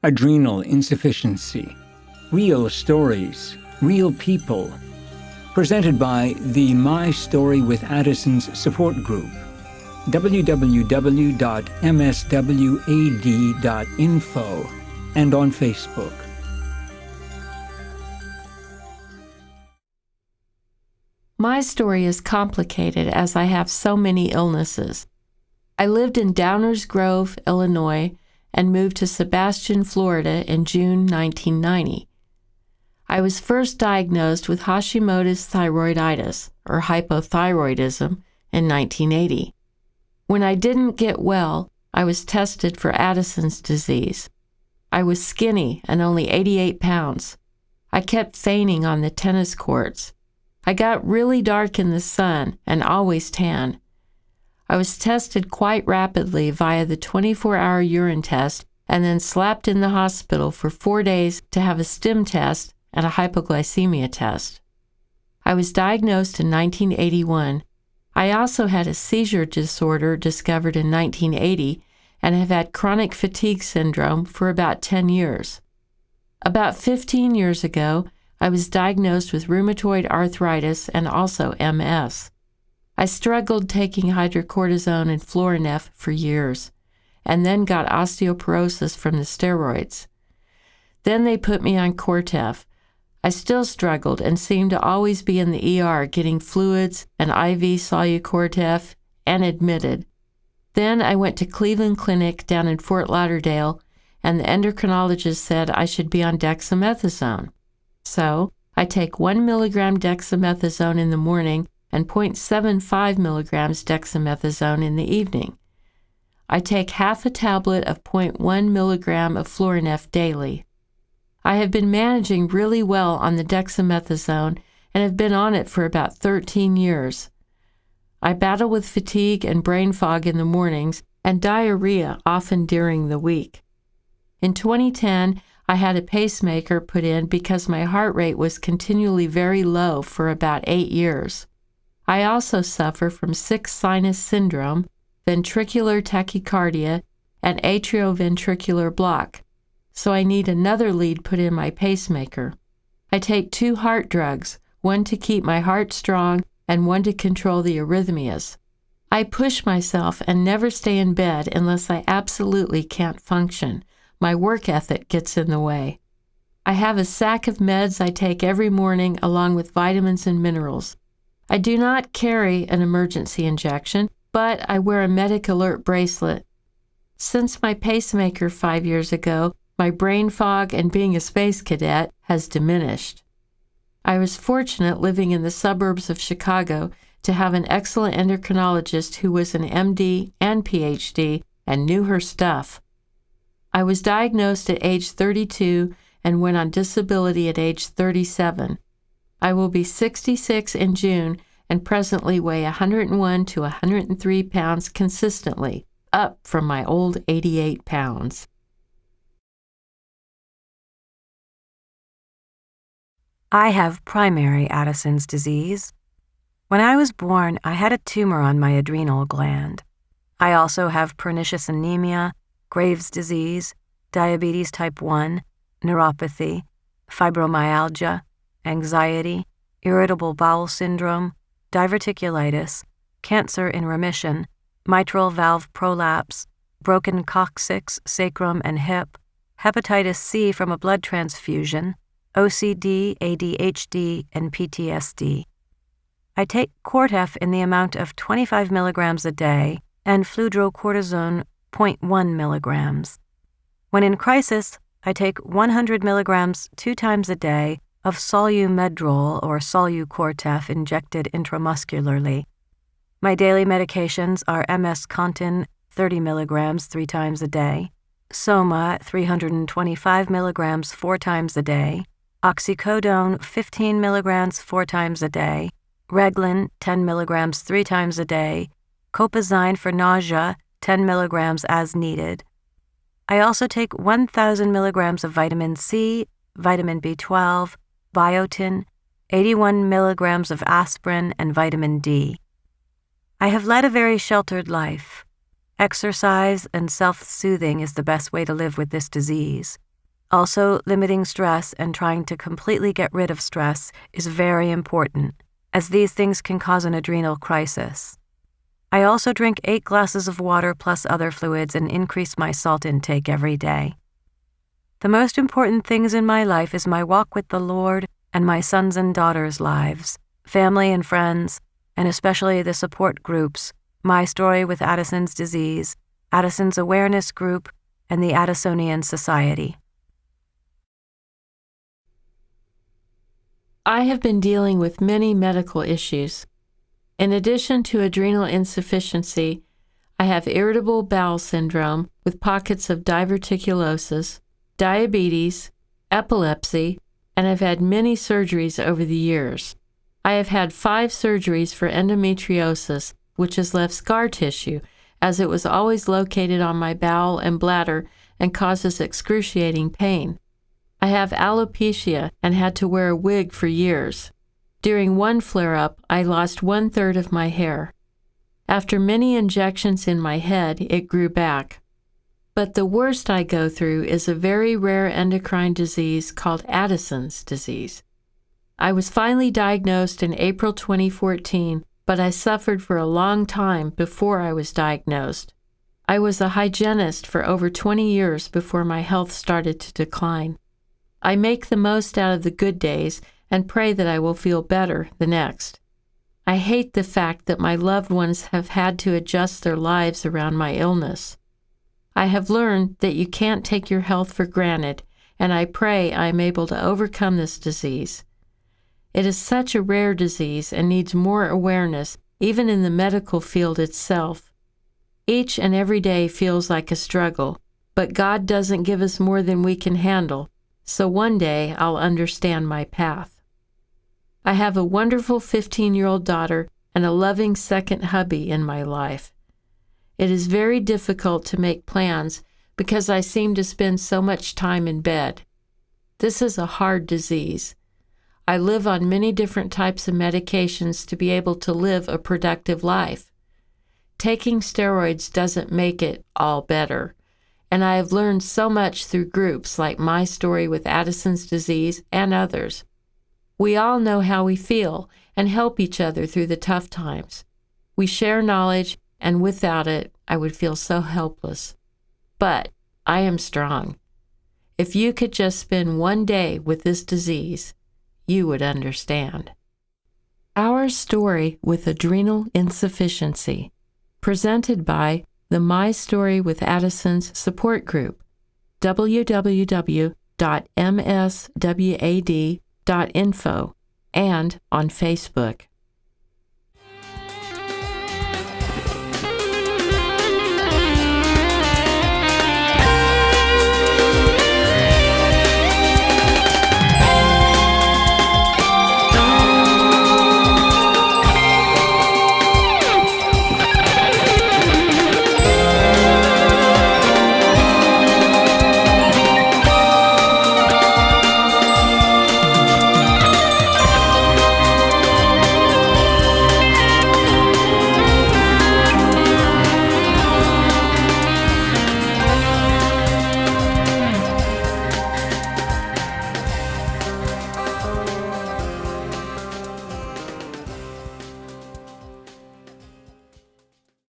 Adrenal Insufficiency. Real stories, real people. Presented by the My Story with Addison's support group. www.mswad.info and on Facebook. My story is complicated as I have so many illnesses. I lived in Downers Grove, Illinois, and moved to Sebastian, Florida in June 1990. I was first diagnosed with Hashimoto's thyroiditis, or hypothyroidism, in 1980. When I didn't get well, I was tested for Addison's disease. I was skinny and only 88 pounds. I kept fainting on the tennis courts. I got really dark in the sun and always tan. I was tested quite rapidly via the 24-hour urine test and then slapped in the hospital for 4 days to have a stim test and a hypoglycemia test. I was diagnosed in 1981. I also had a seizure disorder discovered in 1980 and have had chronic fatigue syndrome for about 10 years. About 15 years ago, I was diagnosed with rheumatoid arthritis and also MS. I struggled taking hydrocortisone and Florinef for years, and then got osteoporosis from the steroids. Then they put me on Cortef. I still struggled and seemed to always be in the ER getting fluids and IV Solu-Cortef and admitted. Then I went to Cleveland Clinic down in Fort Lauderdale, and the endocrinologist said I should be on dexamethasone. So I take 1 milligram dexamethasone in the morning and 0.75 milligrams dexamethasone in the evening. I take half a tablet of 0.1 milligram of Florinef daily. I have been managing really well on the dexamethasone and have been on it for about 13 years. I battle with fatigue and brain fog in the mornings and diarrhea often during the week. In 2010, I had a pacemaker put in because my heart rate was continually very low for about 8 years. I also suffer from sick sinus syndrome, ventricular tachycardia, and atrioventricular block, so I need another lead put in my pacemaker. I take 2 heart drugs, one to keep my heart strong and one to control the arrhythmias. I push myself and never stay in bed unless I absolutely can't function. My work ethic gets in the way. I have a sack of meds I take every morning along with vitamins and minerals. I do not carry an emergency injection, but I wear a Medic Alert bracelet. Since my pacemaker 5 years ago, my brain fog and being a space cadet has diminished. I was fortunate living in the suburbs of Chicago to have an excellent endocrinologist who was an MD and PhD and knew her stuff. I was diagnosed at age 32 and went on disability at age 37. I will be 66 in June and presently weigh 101 to 103 pounds consistently, up from my old 88 pounds. I have primary Addison's disease. When I was born, I had a tumor on my adrenal gland. I also have pernicious anemia, Graves' disease, diabetes type 1, neuropathy, fibromyalgia, anxiety, irritable bowel syndrome, diverticulitis, cancer in remission, mitral valve prolapse, broken coccyx, sacrum, and hip, hepatitis C from a blood transfusion, OCD, ADHD, and PTSD. I take Cortef in the amount of 25 milligrams a day and fludrocortisone 0.1 milligrams. When in crisis, I take 100 milligrams 2 times a day of Solu-Medrol or Solu-Cortef injected intramuscularly. My daily medications are MS-Contin 30 milligrams 3 times a day, Soma 325 milligrams 4 times a day, oxycodone 15 milligrams 4 times a day, Reglan 10 milligrams 3 times a day, Copazine for nausea 10 milligrams as needed. I also take 1,000 milligrams of vitamin C, vitamin B12, biotin, 81 milligrams of aspirin, and vitamin D. I have led a very sheltered life. Exercise and self-soothing is the best way to live with this disease. Also, limiting stress and trying to completely get rid of stress is very important, as these things can cause an adrenal crisis. I also drink 8 glasses of water plus other fluids and increase my salt intake every day. The most important things in my life is my walk with the Lord and my sons' and daughters' lives, family and friends, and especially the support groups, My Story with Addison's Disease, Addison's Awareness Group, and the Addisonian Society. I have been dealing with many medical issues. In addition to adrenal insufficiency, I have irritable bowel syndrome with pockets of diverticulosis, diabetes, epilepsy, and have had many surgeries over the years. I have had 5 surgeries for endometriosis, which has left scar tissue, as it was always located on my bowel and bladder and causes excruciating pain. I have alopecia and had to wear a wig for years. During one flare-up, I lost 1/3 of my hair. After many injections in my head, it grew back. But the worst I go through is a very rare endocrine disease called Addison's disease. I was finally diagnosed in April 2014, but I suffered for a long time before I was diagnosed. I was a hygienist for over 20 years before my health started to decline. I make the most out of the good days and pray that I will feel better the next. I hate the fact that my loved ones have had to adjust their lives around my illness. I have learned that you can't take your health for granted, and I pray I am able to overcome this disease. It is such a rare disease and needs more awareness, even in the medical field itself. Each and every day feels like a struggle, but God doesn't give us more than we can handle, so one day I'll understand my path. I have a wonderful 15-year-old daughter and a loving second hubby in my life. It is very difficult to make plans because I seem to spend so much time in bed. This is a hard disease. I live on many different types of medications to be able to live a productive life. Taking steroids doesn't make it all better, and I have learned so much through groups like My Story with Addison's Disease and others. We all know how we feel and help each other through the tough times. We share knowledge, and without it, I would feel so helpless. But I am strong. If you could just spend one day with this disease, you would understand. Our Story with Adrenal Insufficiency, presented by the My Story with Addison's support group, www.mswad.info, and on Facebook.